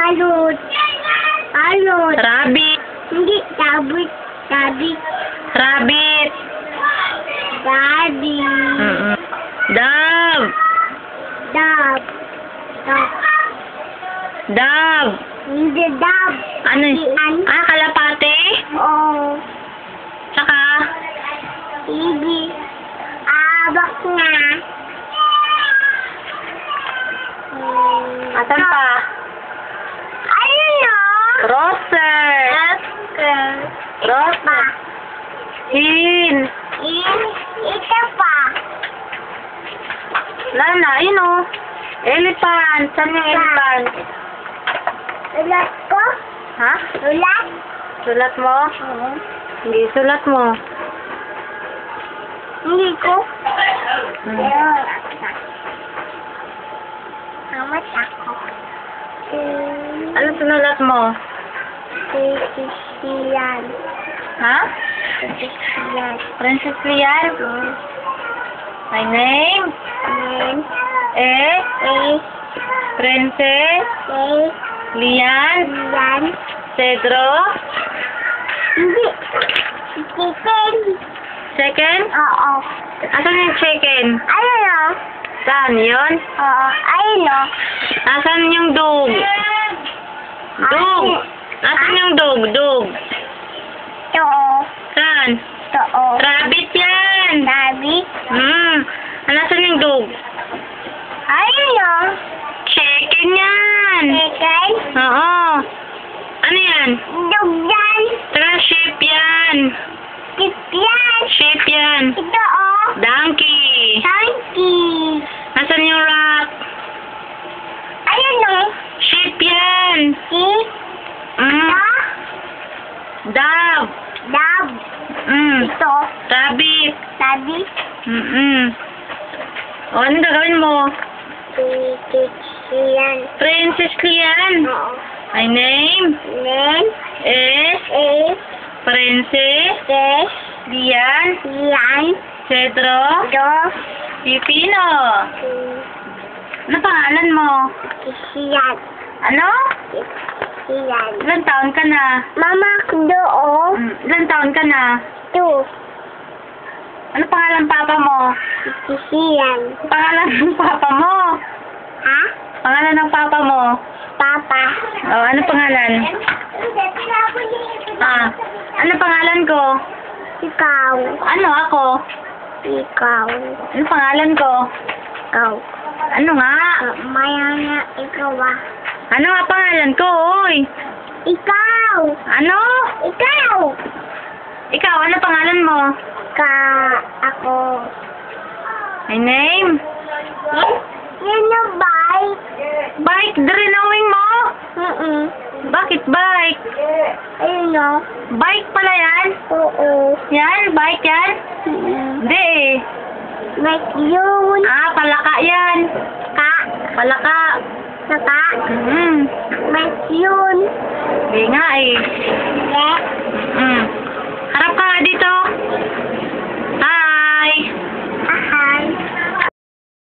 Kalot. Kalot. Rabbit. Hindi, rabbit. Rabbit. Rabbit. Daddy. Dove. Dog. Dog. Dove. Hindi dog. Ano? Ian. Kalapate? Oo. Saka? Hindi. Abak na. Asan pa? Ayun o. Roser. Roser. Hin. Ito pa. Lana, ayun o. Elephant. Saan yung elephant? Ulat ko? Ha? Ulat? Sulat mo? Oo. Hindi, sulat mo. Hindi ko. Hmm. Amat ako. Ano sinulat mo? Sisiyan. Ha? Sisiyan. Princess Lian? My name? Princess Lian Yan. Cedro. Hindi. Chicken. Second? Oo. Asan yung chicken? Ayun o. Saan yun? Oo. Ayun o. Asan yung dog? Dog. Asan yung dog? Dog. Ito o. Saan? Ito o. Rabbit yan. Sabi. Asan yung dog? Ayun o. Chicken yan. Chicken. Oo. Ano yan? Dog yan. Saka sheep yan. Tip yan. Sheep yan. Ito o. Donkey. Donkey. Asan yung rat? Ayun o. Sheep yan. Sheep. Dove. Dog. Ito. Rabbit. Sabi. O, ano gagawin mo? Yan. Princess Lian. Oo. My name Name is is Princess Lian Yan. Cedro Do. Pipino. Ano pangalan mo? Yan. Ano? Yan. Ilan taon ka na? Mama do o. Ilan taon ka na? Do. Ano pangalan papa mo? Yan. Pangalan ng papa mo? Ha? Pangalan ng papa mo? Papa. Ano pangalan? Ano pangalan ko? Ikaw. Ano ako? Ikaw. Ano pangalan ko? Ikaw. Ano nga? Maya na ikaw ah. Ano nga pangalan ko, oy? Ikaw. Ano? Ikaw. Ikaw, ano pangalan mo? Ako. My name? Yun yung bike. Bike, drinawing mo? Bakit bike? Ayun o. Bike pala yan? Oo. Yan, bike yan? Hindi eh. Like yun. Palaka yan. Palaka. Saka. Like yun. Hindi nga eh. Yeah. Harap ka nga dito.